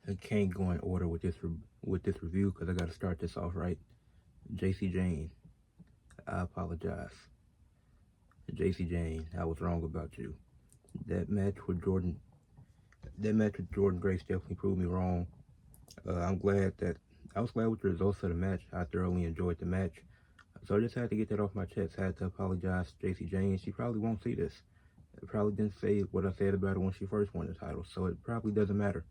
I can't go in order with this review because I got to start this off right. Jacy Jayne, I apologize. Jacy Jayne, I was wrong about you. That match with Jordan, that match with Jordan Grace definitely proved me wrong. I'm glad that I was glad with the results of the match. I thoroughly enjoyed the match, so I just had to get that off my chest. I had to apologize to Jacy Jayne. She probably won't see this. I probably didn't say what I said about her when she first won the title, so it probably doesn't matter.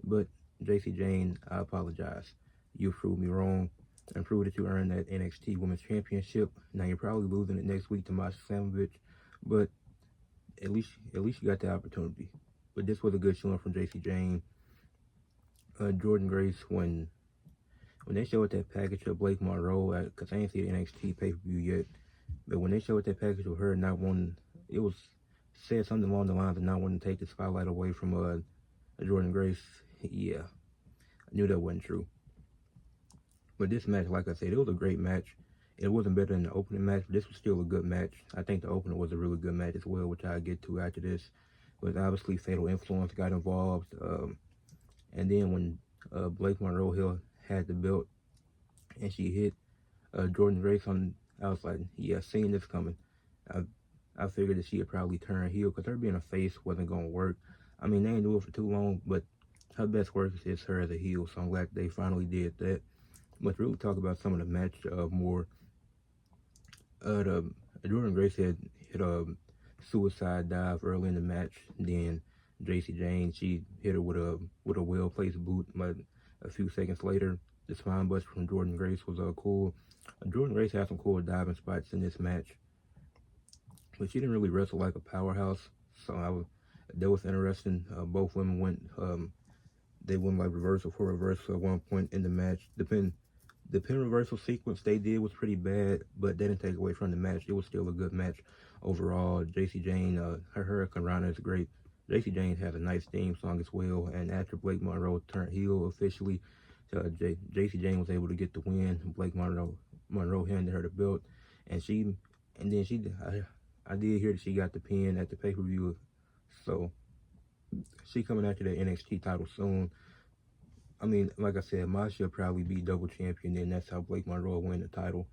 But Jacy Jayne, I apologize. You proved me wrong and proved that you earned that NXT Women's Championship. Now you're probably losing it next week to Masha Slamovich, but at least you got the opportunity. But this was a good showing from Jacy Jayne. Jordan Grace, when they showed that package of Blake Monroe, because I ain't see the NXT pay-per-view yet, but when they showed that package of her not wanting, it was said something along the lines of not wanting to take the spotlight away from Jordan Grace. Yeah, I knew that wasn't true. But this match, like I said, it was a great match. It wasn't better than the opening match, but this was still a good match. I think the opener was a really good match as well, which I'll get to after this. But obviously, Fatal Influence got involved. And then when Blake Monroe Hill had the belt and she hit Jordan Grace on, I was like, yeah, seeing this coming. I figured that she would probably turn heel because her being a face wasn't going to work. I mean, they didn't do it for too long, but her best work is her as a heel, so I'm glad they finally did that. But to really talk about some of the match more, the Jordan Grace had hit a suicide dive early in the match. Then Jacy Jayne, she hit her with a well-placed boot. But a few seconds later, the spine bust from Jordan Grace was cool. Jordan Grace had some cool diving spots in this match, but she didn't really wrestle like a powerhouse. So that was interesting. Both women they went like reversal for reversal at one point in the match. The pin reversal sequence they did was pretty bad, but they didn't take away from the match. It was still a good match overall. Jacy Jayne, her Hurricane Rana is great. Jacy Jayne has a nice theme song as well. And after Blake Monroe turned heel officially, Jacy Jayne was able to get the win. Blake Monroe handed her the belt, and then I did hear that she got the pin at the pay-per-view. So she coming after the NXT title soon. I mean, like I said, Masha will probably be double champion, and that's how Blake Monroe will win the title.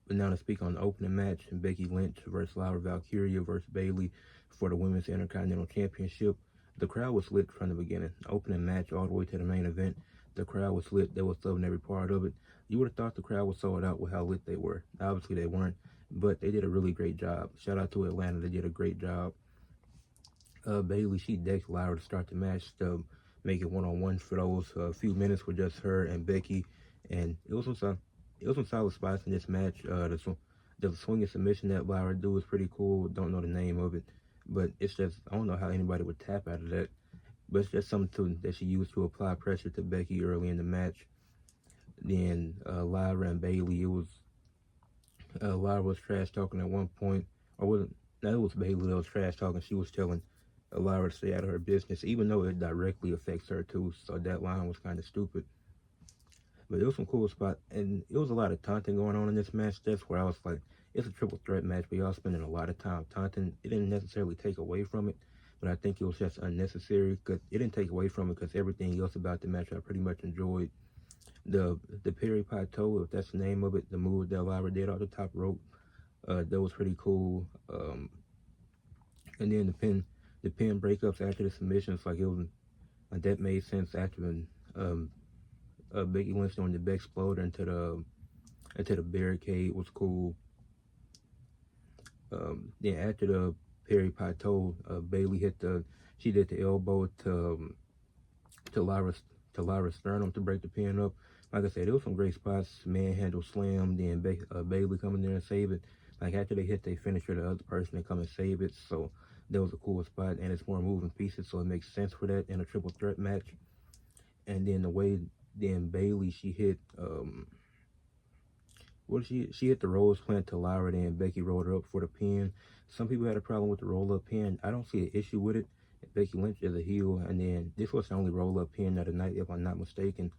But now to speak on the opening match, Becky Lynch versus Laura Valkyria versus Bayley for the Women's Intercontinental Championship. The crowd was lit from the beginning. Opening match all the way to the main event. The crowd was lit. They was loving every part of it. You would have thought the crowd was sold out with how lit they were. Obviously they weren't, but they did a really great job. Shout out to Atlanta. They did a great job. Bayley, she decked Laura to start the match to make it one-on-one for those few minutes with just her and Becky, and it was some solid spots in this match. The swinging submission that Laura do is pretty cool. Don't know the name of it, but it's just I don't know how anybody would tap out of that. But it's just something that she used to apply pressure to Becky early in the match. Then Laura and Bayley, it was Laura was trash talking at one point, or wasn't? No, it was Bayley that was trash talking. She was telling Laura to stay out of her business, even though it directly affects her too. So that line was kind of stupid. But it was some cool spots, and it was a lot of taunting going on in this match. That's where I was like, it's a triple threat match, but y'all spending a lot of time taunting. It didn't necessarily take away from it, but I think it was just unnecessary because it didn't take away from it because everything else about the match I pretty much enjoyed. The Perry Pateau, if that's the name of it, the move that Laura did off the top rope, that was pretty cool. And then the pin breakups after the submissions, like that made sense after Becky Lynch doing the back exploder into the barricade was cool. Then after the Perry Pateau, Bayley did the elbow to Laura's sternum to break the pin up. Like I said, there was some great spots. Manhandle slam, then Bayley coming there and save it. Like after they hit their finisher, the other person they come and save it. So that was a cool spot, and it's more moving pieces, so it makes sense for that in a triple threat match. And then the way Bayley, she hit she hit the Rose plant to Laura, then Becky rolled her up for the pin. Some people had a problem with the roll up pin. I don't see an issue with it. Becky Lynch is a heel, and then this was the only roll up pin of the night, if I'm not mistaken.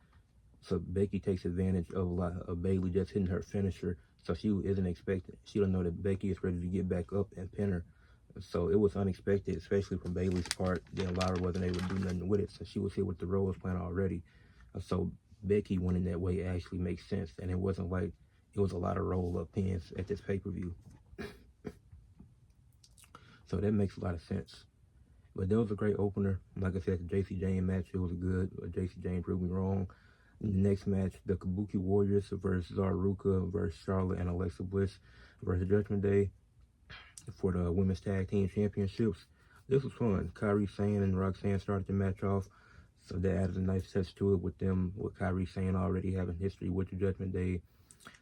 So Becky takes advantage of Bayley just hitting her finisher, so she don't know that Becky is ready to get back up and pin her. So it was unexpected, especially from Bayley's part. Then Lara wasn't able to do nothing with it, so she was here with the Rose plan already. So Becky winning that way actually makes sense, and it wasn't like it was a lot of roll-up pins at this pay-per-view. So that makes a lot of sense. But that was a great opener. Like I said, the Jacy Jayne match, it was good. Jacy Jayne proved me wrong. In the next match, the Kabuki Warriors versus Zaruka versus Charlotte and Alexa Bliss versus Judgment Day for the Women's Tag Team Championships. This was fun. Kairi Sane and Roxanne started the match off, so that added a nice touch to it with Kairi Sane already having history with the Judgment Day.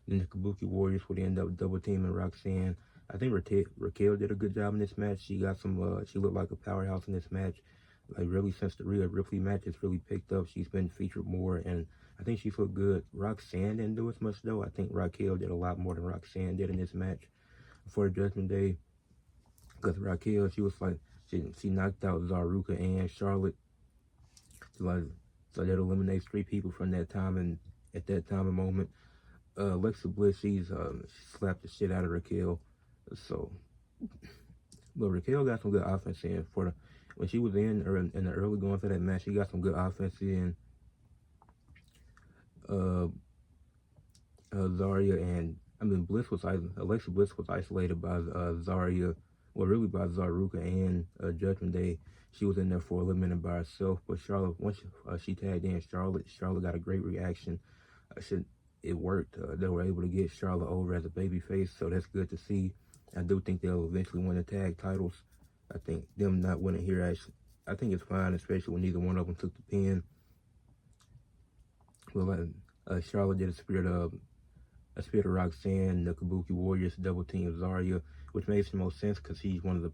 Then the Kabuki Warriors would end up double teaming Roxanne. I think Raquel did a good job in this match. She got some. She looked like a powerhouse in this match. Like really since the Rhea Ripley match, it's really picked up. She's been featured more, and I think she's looked good. Roxanne didn't do as much though. I think Raquel did a lot more than Roxanne did in this match for Judgment Day. Because Raquel, she was like she knocked out Zaruka and Charlotte. So that eliminates 3 people from that time and at that time and moment. Alexa Bliss, she slapped the shit out of Raquel. So, but Raquel got some good offense in when she was in the early going for that match. She got some good offense in. Zarya and Alexa Bliss was isolated by Zarya, well really by Zaruka and Judgment Day. She was in there for a little minute by herself, but Charlotte, once she tagged in Charlotte got a great reaction. It worked. They were able to get Charlotte over as a babyface, so that's good to see. I do think they'll eventually win the tag titles. I think them not winning here, actually, I think it's fine, especially when neither one of them took the pin. Well, Charlotte did a spirit of Roxanne, the Kabuki Warriors double team Zarya, which makes the most sense because she's one of the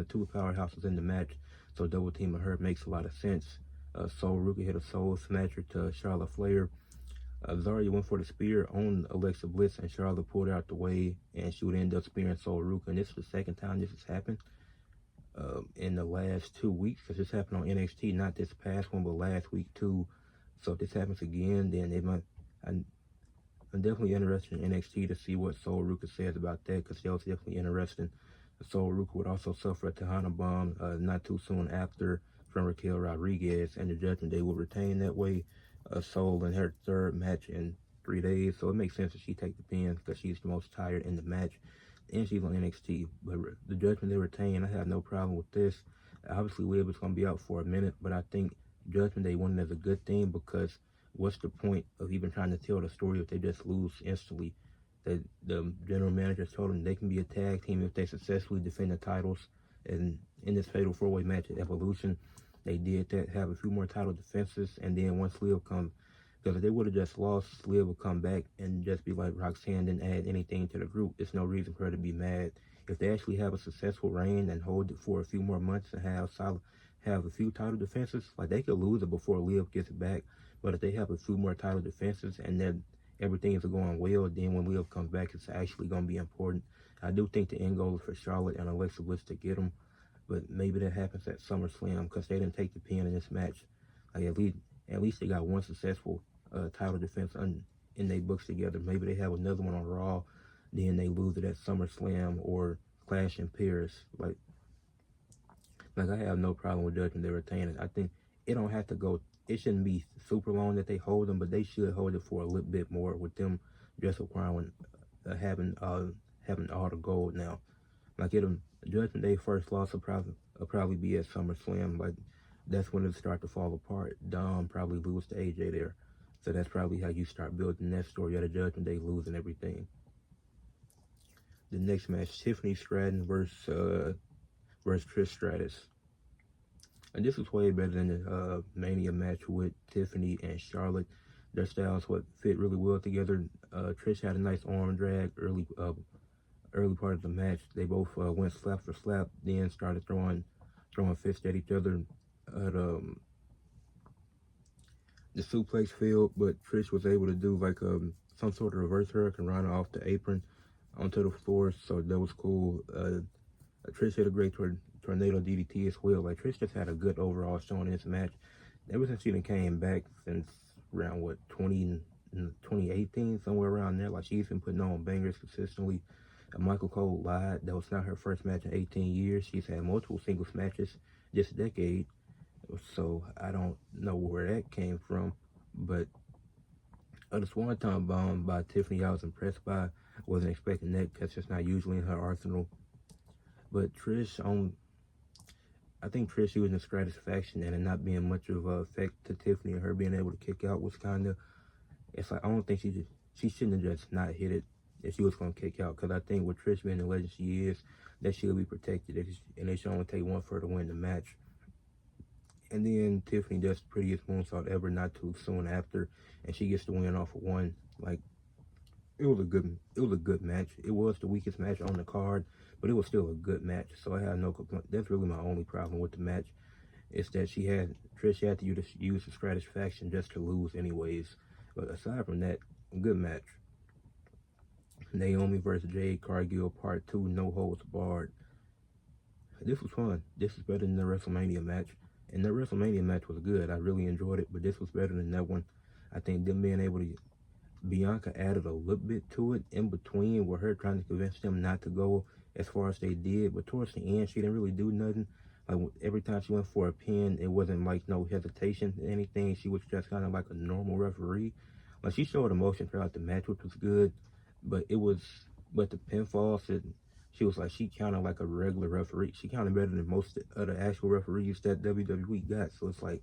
2 powerhouses in the match. So double teaming her makes a lot of sense. Ruka hit a soul snatcher to Charlotte Flair. Zarya went for the spear on Alexa Bliss, and Charlotte pulled out the way, and she would end up spearing Ruka. And this is the second time this has happened in the last 2 weeks, because this happened on NXT, not this past one, but last week too. So if this happens again, then it might. I'm definitely interested in NXT to see what Ruka says about that, because that was definitely interesting. Ruka would also suffer a Tejana bomb not too soon after from Raquel Rodriguez, and the Judgment Day will retain that way. Soul in her 3rd match in 3 days, so it makes sense that she take the pin because she's the most tired in the match, and she's on NXT. But the Judgment Day retain, I have no problem with this. Obviously, Liv is going to be out for a minute, but I think Judgment Day winning is a good thing, because what's the point of even trying to tell the story if they just lose instantly? The general managers told them they can be a tag team if they successfully defend the titles. And in this fatal 4-way match at Evolution, they did that, have a few more title defenses, and then once Liv comes, because if they would have just lost, Liv would come back and just be like, Roxanne didn't add anything to the group. There's no reason for her to be mad. If they actually have a successful reign and hold it for a few more months and have a few title defenses, like they could lose it before Liv gets it back. But if they have a few more title defenses and then everything is going well, then when Liv comes back, it's actually going to be important. I do think the end goal is for Charlotte and Alexa Bliss to get them, but maybe that happens at SummerSlam because they didn't take the pin in this match. Like at least they got one successful title defense in their books together. Maybe they have another one on Raw, then they lose it at SummerSlam or Clash in Paris. Like I have no problem with Judgment Day retaining. I think it don't have to go. It shouldn't be super long that they hold them, but they should hold it for a little bit more with them just acquiring, having all the gold now. Like Judgment Day first loss will probably be at SummerSlam. Like that's when it'll start to fall apart. Dom probably lose to AJ there, so that's probably how you start building that story of the Judgment Day losing everything. The next match, Tiffany Stratton versus Trish Stratus. And this was way better than the Mania match with Tiffany and Charlotte. Their styles would fit really well together. Trish had a nice arm drag early part of the match. They both went slap for slap, then started throwing fists at each other at the suplex field. But Trish was able to do like some sort of reverse hurricanrana off the apron onto the floor, so that was cool. Trish had a great tornado DDT as well. Like Trish just had a good overall showing in this match. Ever since she came back since around 2018, somewhere around there. Like she's been putting on bangers consistently. Michael Cole lied. That was not her first match in 18 years. She's had multiple singles matches this decade. So I don't know where that came from. But the Swanton Bomb by Tiffany, I was impressed by. Wasn't expecting that because it's not usually in her arsenal. But Trish, I think Trish using Stratisfaction and it not being much of a effect to Tiffany and her being able to kick out was kind of, it's like, I don't think she shouldn't have just not hit it if she was going to kick out. Because I think with Trish being the legend she is, that she'll be protected. And it should only take one for her to win the match. And then Tiffany does the prettiest moonsault ever not too soon after. And she gets the win off of one. Like, it was a good match. It was the weakest match on the card, but it was still a good match. So I have no complaint. That's really my only problem with the match. Is that Trish had to use the Stratisfaction just to lose anyways. But aside from that, good match. Naomi versus Jade Cargill Part 2, no holds barred. This was fun. This is better than the WrestleMania match. And the WrestleMania match was good. I really enjoyed it, but this was better than that one. I think them being able to, Bianca added a little bit to it in between with her trying to convince them not to go as far as they did. But towards the end, she didn't really do nothing. Like every time she went for a pin, it wasn't like no hesitation or anything. She was just kind of like a normal referee. Like she showed emotion throughout the match, which was good. But the pinfall said she was like, she counted like a regular referee. She counted better than most of the actual referees that WWE got. So it's like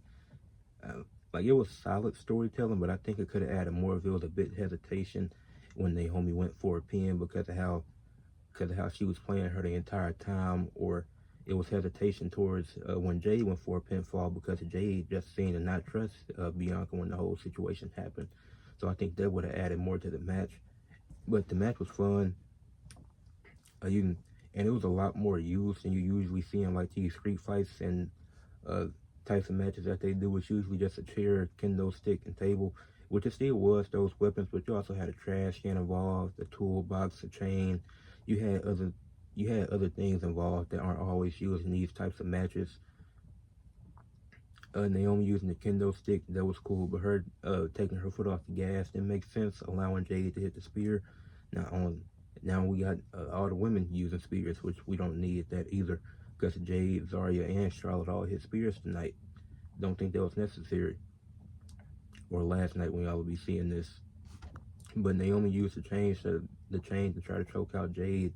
it was solid storytelling, but I think it could have added more if it was a bit hesitation when Naomi went for a pin because of how she was playing her the entire time, or it was hesitation towards when Jade went for a pinfall because Jade just seemed to not trust Bianca when the whole situation happened. So I think that would have added more to the match. But the match was fun. And it was a lot more used than you usually see in like these street fights and types of matches that they do. It's usually just a chair, kendo stick, and table, which it still was those weapons, but you also had a trash can involved, a toolbox, a chain. You had other things involved that aren't always used in these types of matches. Naomi using the kendo stick, that was cool, but her taking her foot off the gas didn't make sense, allowing Jade to hit the spear. Now we got all the women using spears, which we don't need that either, because Jade, Zarya, and Charlotte all hit spears tonight. Don't think that was necessary. Or last night when y'all will be seeing this. But Naomi used the chain to try to choke out Jade,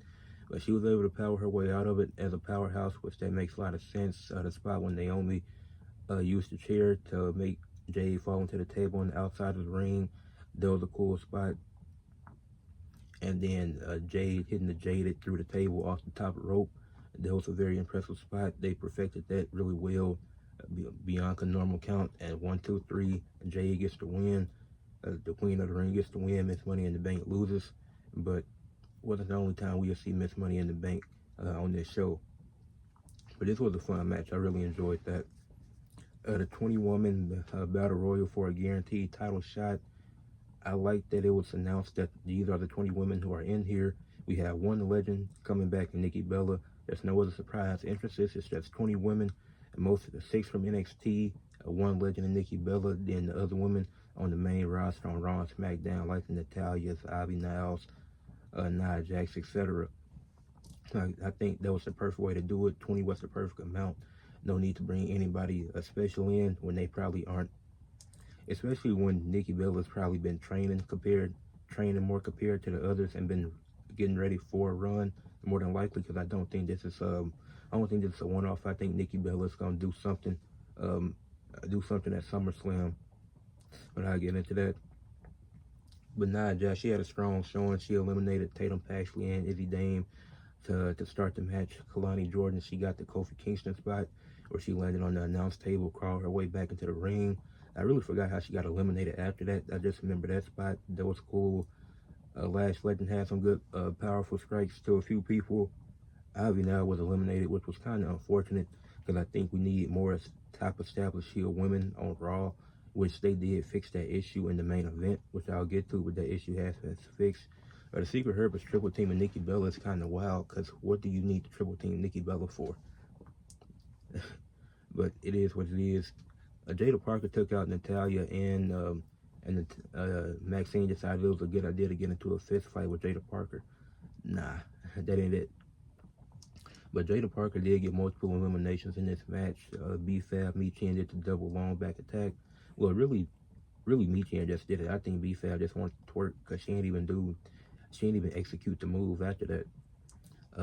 but she was able to power her way out of it as a powerhouse, which that makes a lot of sense. The spot when Naomi used the chair to make Jade fall into the table on the outside of the ring, that was a cool spot. And then Jade hitting the Jaded through the table off the top of the rope, that was a very impressive spot. They perfected that really well. Bianca normal count at 1, 2, 3. Jade gets the win. The queen of the ring gets the win. Miss Money in the Bank loses, but wasn't the only time we'll see Miss Money in the Bank on this show. But this was a fun match. I really enjoyed that. The 20-woman battle royal for a guaranteed title shot. I like that it was announced that these are the 20 women who are in here. We have one legend coming back in Nikki Bella. There's no other surprise entrances. It's just 20 women, and most of the 6 from NXT, one legend in Nikki Bella, then the other women on the main roster on Raw and SmackDown, like the Natalias, Ivy Niles, Nia Jax, etc. I think that was the perfect way to do it. 20 was the perfect amount. No need to bring anybody special in when they probably aren't. Especially when Nikki Bella's probably been training more compared to the others and been getting ready for a run, more than likely, because I don't think this is a one-off. I think Nikki Bella's gonna do something at SummerSlam, but I'll get into that. But Nia Jax, she had a strong showing. She eliminated Tatum Paxley and Izzy Dame to start the match. Kalani Jordan, she got the Kofi Kingston spot where she landed on the announce table, crawled her way back into the ring. I really forgot how she got eliminated after that. I just remember that spot. That was cool. Lash Legend had some good, powerful strikes to a few people. Ivy now was eliminated, which was kind of unfortunate because I think we need more top established heel women on Raw, which they did fix that issue in the main event, which I'll get to, but that issue has been fixed. The Secret Herbert's triple team of Nikki Bella is kind of wild because what do you need to triple team Nikki Bella for? But it is what it is. Jada Parker took out Natalya, and Maxine decided it was a good idea to get into a fist fight with Jada Parker. Nah, that ain't it. But Jada Parker did get multiple eliminations in this match. B-Fab, Michin did the double long back attack. Well, really Michin just did it. I think B-Fab just wanted to twerk because she didn't even execute the move after that.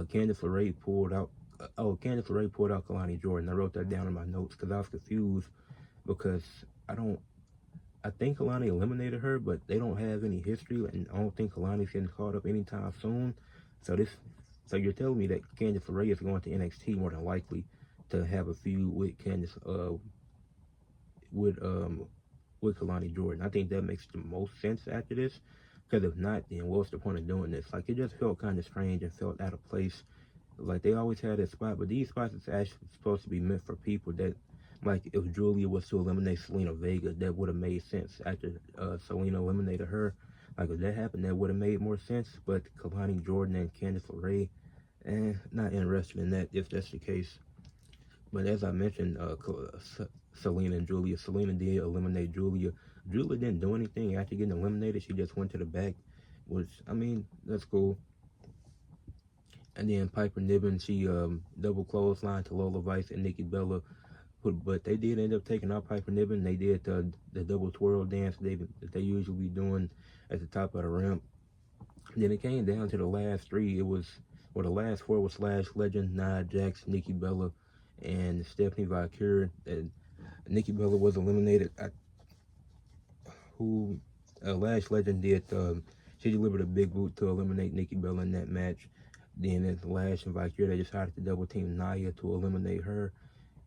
Candice LeRae pulled out. Candice LeRae pulled out Kalani Jordan. I wrote that down in my notes because I was confused because I think Kalani eliminated her, but they don't have any history, and I don't think Kalani's getting caught up anytime soon. So you're telling me that Candice LeRae is going to NXT more than likely to have a feud with with Kalani Jordan. I think that makes the most sense after this. Because if not, then what's the point of doing this? Like, it just felt kind of strange and felt out of place. Like, they always had that spot, but these spots is actually supposed to be meant for people that, like, if Julia was to eliminate Selena Vega, that would have made sense after Selena eliminated her. Like, if that happened, that would have made more sense. But Kalani Jordan and Candice LeRae, not interested in that if that's the case. But as I mentioned, Selena and Julia. Selena did eliminate Julia. Julia didn't do anything after getting eliminated. She just went to the back, which, I mean, that's cool. And then Piper Niven, she double clothesline to Lola Vice and Nikki Bella. But they did end up taking out Piper Niven. They did the double twirl dance that they usually be doing at the top of the ramp. And then it came down to the last three. The last four was Lash Legend, Nia Jax, Nikki Bella, and Stephanie Valkyrie. And Nikki Bella was eliminated. Lash Legend did. She delivered a big boot to eliminate Nikki Bella in that match. Then as Lash and Valkyrie, they decided to double team Nia to eliminate her.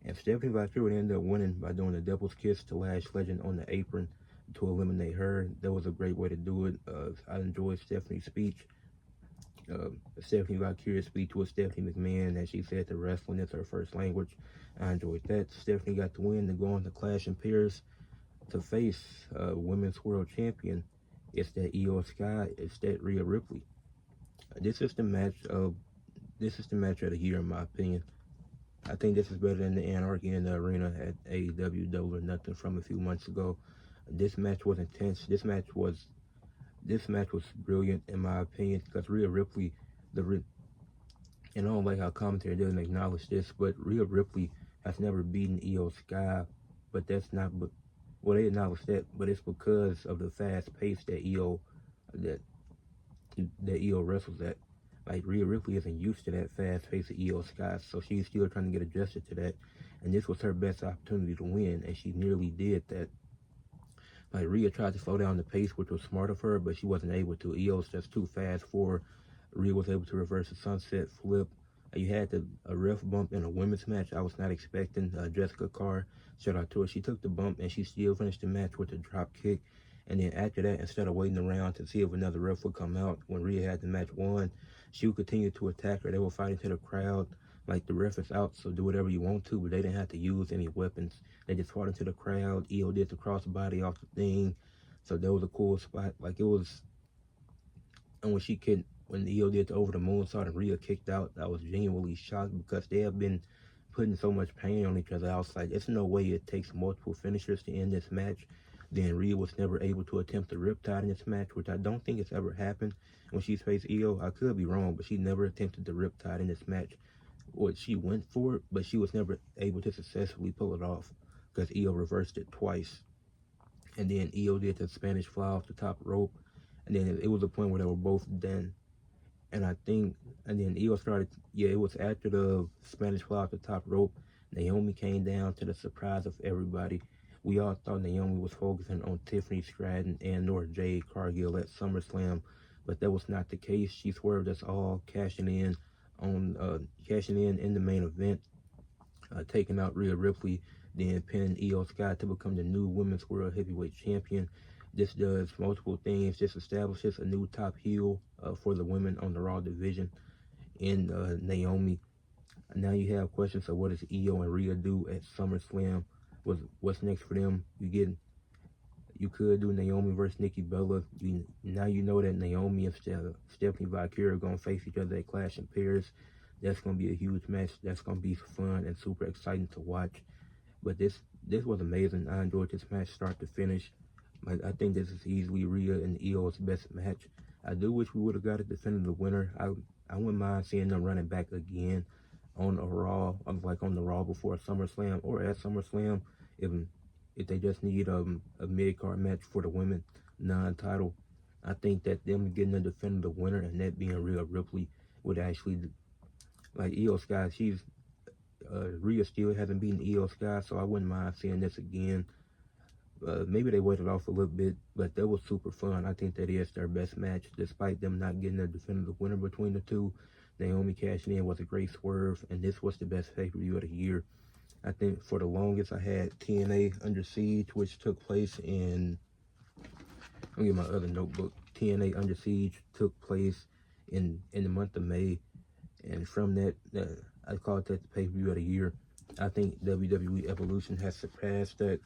And Stephanie Valkyrie would end up winning by doing a devil's kiss to Lash Legend on the apron to eliminate her. That was a great way to do it. I enjoyed Stephanie's speech. Stephanie Valkyrie's speech with Stephanie McMahon, as she said that wrestling is her first language. I enjoyed that. Stephanie got the win to go on to Clash in Pairs to face Women's World Champion. It's that Io Sky. It's that Rhea Ripley. This is the match of the year, in my opinion. I think this is better than the Anarchy in the Arena at AEW Double or Nothing from a few months ago. This match was intense. This match was brilliant, in my opinion, because Rhea Ripley, and I don't like how commentary doesn't acknowledge this, but Rhea Ripley has never beaten Io Sky, but that's not, well, they acknowledge that, but it's because of the fast pace that Io wrestles at. Like, Rhea Ripley isn't used to that fast pace of Io Sky, so she's still trying to get adjusted to that, and this was her best opportunity to win, and she nearly did that. Like, Rhea tried to slow down the pace, which was smart of her, but she wasn't able to. Io's just too fast for her. Rhea was able to reverse a sunset flip. You had a ref bump in a women's match I was not expecting. Jessica Carr, shout out to her. She took the bump, and she still finished the match with a drop kick. And then after that, instead of waiting around to see if another ref would come out, when Rhea had the match won, she would continue to attack her. They were fighting to the crowd. Like, the ref is out, so do whatever you want to, but they didn't have to use any weapons. They just fought into the crowd. Io did the crossbody off the thing, so that was a cool spot. Like, it was, and when Io did the over the moonsault and Rhea kicked out, I was genuinely shocked because they have been putting so much pain on each other. I was like, it's no way it takes multiple finishers to end this match. Then Rhea was never able to attempt the Riptide in this match, which I don't think has ever happened when she's faced Io. I could be wrong, but she never attempted the Riptide in this match. Well, she went for it, but she was never able to successfully pull it off because Io reversed it twice. And then Io did the Spanish fly off the top rope, and then it was a point where they were both done. And then Io started, it was after the Spanish fly off the top rope, Naomi came down, to the surprise of everybody. We all thought Naomi was focusing on Tiffany Stratton and Nora Jade Cargill at SummerSlam, but that was not the case. She swerved us all, cashing in in the main event, taking out Rhea Ripley, then pinning Io Sky to become the new Women's World Heavyweight Champion. This does multiple things. This establishes a new top heel for the women on the Raw division in Naomi. Now you have questions of what does Io and Rhea do at SummerSlam? What's next for them? You could do Naomi versus Nikki Bella. Now you know that Naomi and Stephanie Valkyrie are going to face each other at Clash in Pairs. That's going to be a huge match. That's going to be fun and super exciting to watch. But this was amazing. I enjoyed this match start to finish. Like, I think this is easily Rhea and Io's best match. I do wish we would have got a definitive winner. I wouldn't mind seeing them running back again on a Raw, like on the Raw before SummerSlam or at SummerSlam, if they just need a mid-card match for the women non-title. I think that them getting a definitive winner and that being Rhea Ripley would actually, like Io Sky, Rhea still hasn't beaten Io Sky, so I wouldn't mind seeing this again. Maybe they waited off a little bit, but that was super fun. I think that is their best match, despite them not getting a definitive winner between the two. Naomi cashing in was a great swerve, and this was the best pay-per-view of the year. I think for the longest I had TNA Under Siege, which took place in, let me get my other notebook. TNA Under Siege took place in the month of May, and from that, I called that the pay-per-view of the year. I think WWE Evolution has surpassed that.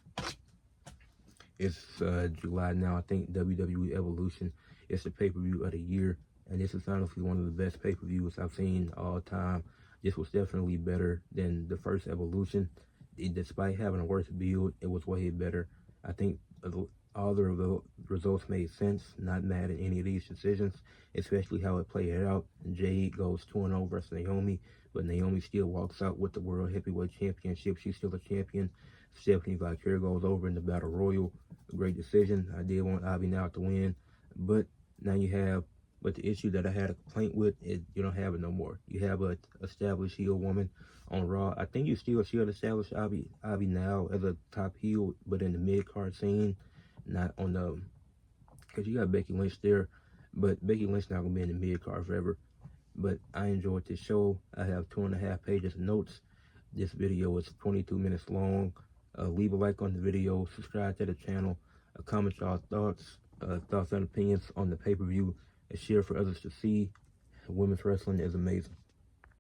It's July now. I think WWE Evolution is the pay-per-view of the year, and this is honestly one of the best pay-per-views I've seen all time. This was definitely better than the first Evolution. Despite having a worse build, it was way better. I think all the results made sense. Not mad at any of these decisions, especially how it played out. Jade goes 2-0 versus Naomi, but Naomi still walks out with the World Heavyweight Championship. She's still a champion. Stephanie Valkyrie goes over in the Battle Royal. A great decision. I did want Ivy now to win, but now you have, but the issue that I had a complaint with is you don't have it no more. You have a established heel woman on Raw. I think you still should establish Ivy now as a top heel, but in the mid-card scene, not on the, because you got Becky Lynch there, but Becky Lynch not going to be in the mid-card forever. But I enjoyed this show. I have 2.5 pages of notes. This video is 22 minutes long. Leave a like on the video, subscribe to the channel, comment y'all thoughts and opinions on the pay-per-view, and share for others to see. Women's wrestling is amazing.